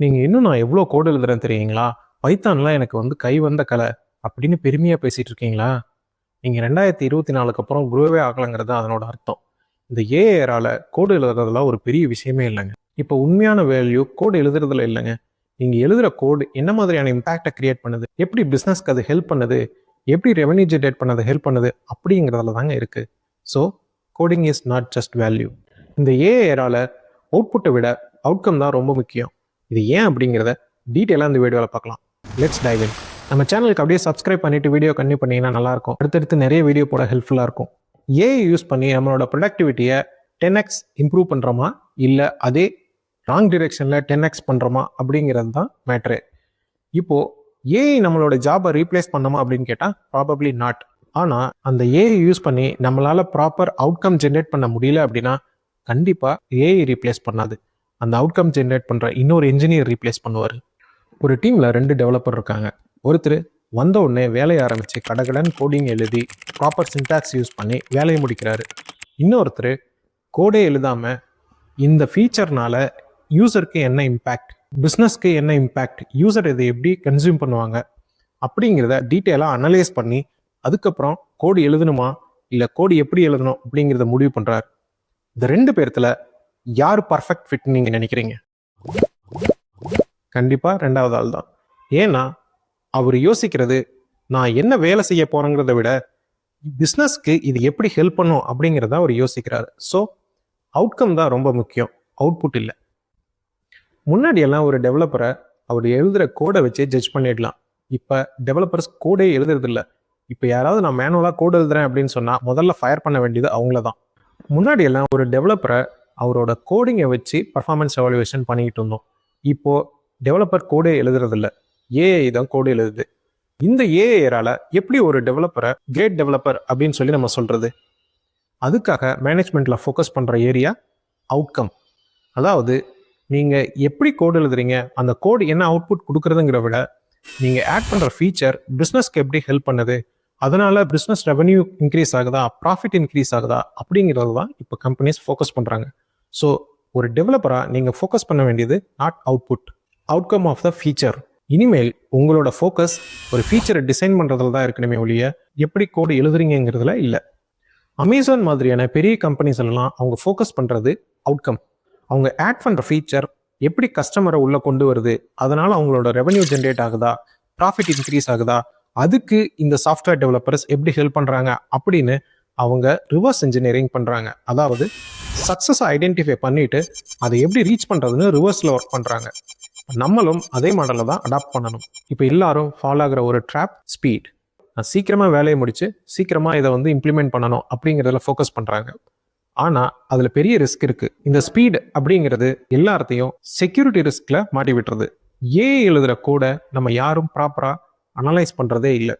நீங்கள் இன்னும் நான் எவ்வளோ கோடு எழுதுறேன் தெரியுங்களா? பைத்தான்லாம் எனக்கு வந்து கை வந்த கலை அப்படின்னு பெருமையாக பேசிகிட்டு இருக்கீங்களா? நீங்கள் 2024க்கு அப்புறம் குரோவே ஆகலைங்கிறது அதனோட அர்த்தம். இந்த ஏஐஆரால் கோடு எழுதுறதுலாம் ஒரு பெரிய விஷயமே இல்லைங்க. இப்போ உண்மையான வேல்யூ கோடு எழுதுறதுல இல்லைங்க. நீங்கள் எழுதுகிற கோடு என்ன மாதிரியான இம்பேக்டை கிரியேட் பண்ணுது, எப்படி பிஸ்னஸ்க்கு அது ஹெல்ப் பண்ணுது, எப்படி ரெவன்யூ ஜென்ரேட் பண்ணது ஹெல்ப் பண்ணுது அப்படிங்கிறதுல தாங்க இருக்குது. So coding is not just value. இந்த ஏஐஆரால் அவுட்புட்டை விட அவுட்கம் தான் ரொம்ப முக்கியம். இது ஏன் அப்படிங்கிறத டீட்டெயிலாக இந்த வீடியோவில் பார்க்கலாம். லெட்ஸ் டைவ் இன். நம்ம சேனலுக்கு அப்படியே சப்ஸ்கிரைப் பண்ணிட்டு வீடியோ கண்டினியூ பண்ணிங்கன்னா நல்லாயிருக்கும். அடுத்தடுத்து நிறைய வீடியோ போட ஹெல்ப்ஃபுல்லாக இருக்கும். ஏஐ யூஸ் பண்ணி நம்மளோட ப்ரொடக்டிவிட்டியை 10x இம்ப்ரூவ் பண்ணுறோமா இல்லை அதே ராங் டிரெக்ஷனில் 10x பண்ணுறோமா அப்படிங்கிறது தான் மேட்ரு. இப்போது ஏஐ நம்மளோட ஜாபை ரீப்ளேஸ் பண்ணோமா அப்படின்னு கேட்டால் ப்ராபப்ளி நாட். ஆனால் அந்த ஏஐ யூஸ் பண்ணி நம்மளால் ப்ராப்பர் அவுட்கம் ஜென்ரேட் பண்ண முடியல அப்படின்னா கண்டிப்பாக ஏஐ ரீப்ளேஸ் பண்ணாது. அந்த அவுட்கம் ஜென்ரேட் பண்ணுற இன்னொரு இன்ஜினியர் ரீப்ளேஸ் பண்ணுவார். ஒரு டீமில் 2 டெவலப்பர் இருக்காங்க. ஒருத்தர் வந்த உடனே வேலையை ஆரம்பித்து கடகடன் கோடிங் எழுதி ப்ராப்பர் சின்டாக்ஸ் யூஸ் பண்ணி வேலையை முடிக்கிறாரு. இன்னொருத்தர் கோடே எழுதாமல் இந்த ஃபீச்சர்னால யூசருக்கு என்ன இம்பேக்ட், பிஸ்னஸ்க்கு என்ன இம்பேக்ட், யூசர் இதை எப்படி கன்சியூம் பண்ணுவாங்க அப்படிங்கிறத டீட்டெயிலாக அனலைஸ் பண்ணி அதுக்கப்புறம் கோடு எழுதணுமா இல்லை கோடு எப்படி எழுதணும் அப்படிங்கிறத முடிவு பண்ணுறாரு. இந்த 2 பேர்த்துல யார் பர்ஃபெக்ட் ஃபிட் நீங்கள் நினைக்கிறீங்க? கண்டிப்பாக 2வது ஆள் தான். ஏன்னா அவர் யோசிக்கிறது நான் என்ன வேலை செய்ய போகிறேங்கிறத விட பிஸ்னஸ்க்கு இது எப்படி ஹெல்ப் பண்ணும் அப்படிங்கிறத அவர் யோசிக்கிறாரு. ஸோ அவுட்கம் தான் ரொம்ப முக்கியம், அவுட்புட் இல்லை. முன்னாடியெல்லாம் ஒரு டெவலப்பரை அவர் எழுதுகிற கோடை வச்சு ஜட்ஜ் பண்ணிடலாம். இப்போ டெவலப்பர்ஸ் கோடே எழுதுறதில்ல. இப்போ யாராவது நான் மேனுவலாக கோடு எழுதுறேன் அப்படின்னு சொன்னால் முதல்ல ஃபயர் பண்ண வேண்டியது அவங்கள தான். முன்னாடியெல்லாம் ஒரு டெவலப்பரை அவரோட கோடிங்கை வச்சு பர்ஃபார்மன்ஸ் எவாலுவேஷன் பண்ணிக்கிட்டு இருந்தோம். இப்போது டெவலப்பர் கோடே எழுதுறதில்ல, ஏஐ தான் கோடு எழுதுது. இந்த ஏஐஆரால் எப்படி ஒரு டெவலப்பரை கிரேட் டெவலப்பர் அப்படின்னு சொல்லி நம்ம சொல்கிறது? அதுக்காக மேனேஜ்மெண்ட்டில் ஃபோக்கஸ் பண்ணுற ஏரியா அவுட்கம். அதாவது நீங்கள் எப்படி கோடு எழுதுறீங்க, அந்த கோடு என்ன அவுட்புட் கொடுக்குறதுங்கிற விட நீங்கள் ஆட் பண்ணுற ஃபீச்சர் பிஸ்னஸ்க்கு எப்படி ஹெல்ப் பண்ணுது, அதனால் பிஸ்னஸ் ரெவன்யூ இன்க்ரீஸ் ஆகுதா, ப்ராஃபிட் இன்க்ரீஸ் ஆகுதா அப்படிங்கிறது தான் இப்போ கம்பெனிஸ் ஃபோக்கஸ் பண்ணுறாங்க. ஸோ ஒரு டெவலப்பராக நீங்கள் ஃபோக்கஸ் பண்ண வேண்டியது not output, outcome of the feature. இனிமேல் உங்களோட ஃபோக்கஸ் ஒரு ஃபீச்சரை டிசைன் பண்ணுறதுல தான் இருக்கணுமே ஒழிய எப்படி கோடு எழுதுறீங்கிறதுல இல்லை. அமேசான் மாதிரியான பெரிய கம்பெனிஸ் எல்லாம் அவங்க ஃபோக்கஸ் பண்ணுறது அவுட்கம். அவங்க ஆட் பண்ணுற ஃபீச்சர் எப்படி கஸ்டமரை உள்ளே கொண்டு வருது, அதனால் அவங்களோட ரெவன்யூ ஜென்ரேட் ஆகுதா, ப்ராஃபிட் இன்க்ரீஸ் ஆகுதா, அதுக்கு இந்த சாஃப்ட்வேர் டெவலப்பர்ஸ் எப்படி ஹெல்ப் பண்ணுறாங்க அப்படின்னு அவங்க ரிவர்ஸ் இன்ஜினியரிங் பண்ணுறாங்க. அதாவது சக்ஸஸை ஐடென்டிஃபை பண்ணிவிட்டு அதை எப்படி ரீச் பண்ணுறதுன்னு ரிவர்ஸில் ஒர்க் பண்ணுறாங்க. நம்மளும் அதே மாடலை தான் அடாப்ட் பண்ணணும். இப்போ எல்லாரும் ஃபாலோ ஆகிற ஒரு ட்ராப் ஸ்பீட். நான் சீக்கிரமாக வேலையை முடித்து சீக்கிரமாக இதை வந்து இம்ப்ளிமெண்ட் பண்ணணும் அப்படிங்கிறதுல ஃபோக்கஸ் பண்ணுறாங்க. ஆனால் அதில் பெரிய ரிஸ்க் இருக்குது. இந்த ஸ்பீட் அப்படிங்கிறது எல்லாத்தையும் செக்யூரிட்டி ரிஸ்கில் மாட்டி விட்டுறது. ஏஐ எழுதுகிற கோடை நம்ம யாரும் ப்ராப்பராக அனலைஸ் பண்ணுறதே இல்லை.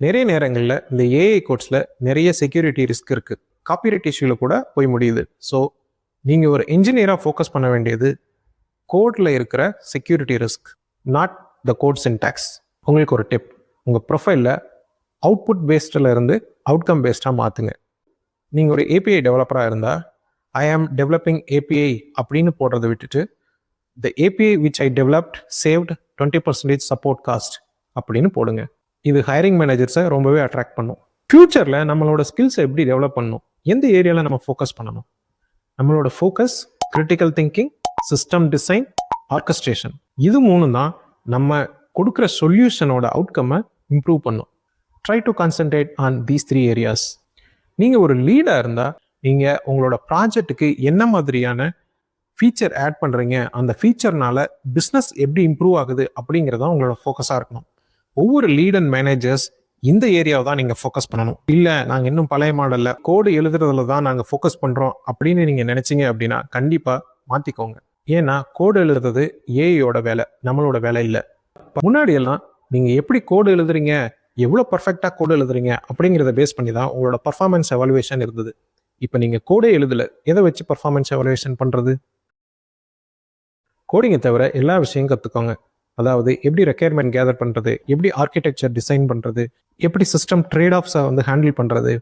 நிறைய நேரங்களில் இந்த ஏஐ கோட்ஸில் நிறைய செக்யூரிட்டி ரிஸ்க் இருக்குது. காப்பிரைட் இஷ்யூவில் கூட போய் முடியுது. ஸோ நீங்கள் ஒரு இன்ஜினியராக ஃபோக்கஸ் பண்ண வேண்டியது கோடில் இருக்கிற security risk, not the code syntax. உங்களுக்கு ஒரு டிப், உங்கள் ப்ரொஃபைலில் அவுட்புட் பேஸ்டில் இருந்து அவுட்கம் பேஸ்டாக மாற்றுங்க. நீங்கள் ஒரு ஏபிஐ டெவலப்பராக இருந்தால் ஐ ஆம் டெவலப்பிங் ஏபிஐ அப்படின்னு போடுறத விட்டுட்டு the API which I developed saved 20% support cost அப்படின்னு போடுங்க. இது ஹைரிங் மேனேஜர்ஸை ரொம்பவே அட்ராக்ட் பண்ணும். ஃப்யூச்சரில் நம்மளோட ஸ்கில்ஸை எப்படி டெவலப் பண்ணணும், எந்த ஏரியாவில் நம்ம ஃபோக்கஸ் பண்ணணும்? நம்மளோட focus critical thinking, system design, orchestration. இது 3 தான் நம்ம கொடுக்குற சொல்யூஷனோட அவுட்கம்மை இம்ப்ரூவ் பண்ணும். Try to concentrate on these 3 areas. நீங்கள் ஒரு லீடாக இருந்தால் நீங்கள் உங்களோட ப்ராஜெக்ட்டுக்கு என்ன மாதிரியான ஃபீச்சர் ஆட் பண்ணுறீங்க, அந்த ஃபீச்சர்னால பிஸ்னஸ் எப்படி இம்ப்ரூவ் ஆகுது அப்படிங்கிறதான் உங்களோட ஃபோக்கஸாக இருக்கணும். ஒவ்வொரு லீட் அண்ட் மேனேஜர்ஸ் இந்த ஏரியாவை தான் நீங்கள் ஃபோக்கஸ் பண்ணணும். இல்லை நாங்கள் இன்னும் பழைய மாடலில் கோடு எழுதுறதுல தான் நாங்கள் ஃபோக்கஸ் பண்ணுறோம் அப்படின்னு நீங்கள் நினச்சிங்க அப்படின்னா கண்டிப்பாக மாற்றிக்கோங்க. ஏன்னா கோடு எழுதுறது ஏஐயோட வேலை, நம்மளோட வேலை இல்லை. முன்னாடியெல்லாம் நீங்கள் எப்படி கோடு எழுதுறீங்க, எவ்வளோ பர்ஃபெக்டாக கோடு எழுதுறீங்க அப்படிங்கிறத பேஸ் பண்ணி தான் உங்களோட பர்ஃபார்மன்ஸ் எவாலுவேஷன் இருந்தது. இப்போ நீங்கள் கோடே எழுதலை, எதை வச்சு பர்ஃபார்மன்ஸ் எவாலுவேஷன் பண்ணுறது? கோடிங்கை தவிர எல்லா விஷயம் கற்றுக்கோங்க. அதாவது எப்படி ரெக்யர்மெண்ட் கேதர் பண்ணுறது, எப்படி ஆர்கிடெக்சர் டிசைன் பண்ணுறது, எப்படி சிஸ்டம் ட்ரேட் ஆஃப்ஸை வந்து ஹேண்டில் பண்ணுறது,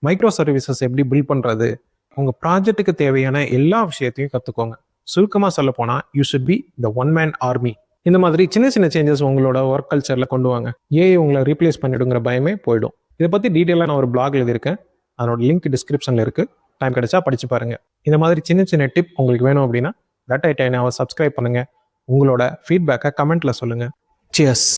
மைக்ரோ சர்வீசஸ் எப்படி பில்ட் பண்ணுறது, உங்கள் ப்ராஜெக்ட்டுக்கு தேவையான எல்லா விஷயத்தையும் கற்றுக்கோங்க. சுருக்கமாக சொல்ல போனால் you should be the one man army. இந்த மாதிரி சின்ன சின்ன சேஞ்சஸ் உங்களோட ஒர்க் கல்ச்சரில் கொண்டு வாங்க. ஏஐ உங்களை ரீப்ளேஸ் பண்ணிடுங்கிற பயமே போயிடும். இதை பற்றி டீட்டெயிலாக நான் ஒரு பிளாக் எழுதியிருக்கேன். அதனோட லிங்க் டிஸ்கிரிப்ஷனில் இருக்குது. டைம் கிடைச்சா படித்து பாருங்கள். இந்த மாதிரி சின்ன சின்ன டிப் உங்களுக்கு வேணும் அப்படின்னா தட் ஐ டைனாவை சப்ஸ்கிரைப் பண்ணுங்கள். உங்களோட ஃபீட்பேக்கை கமெண்ட்டில் சொல்லுங்கள். சியர்ஸ்.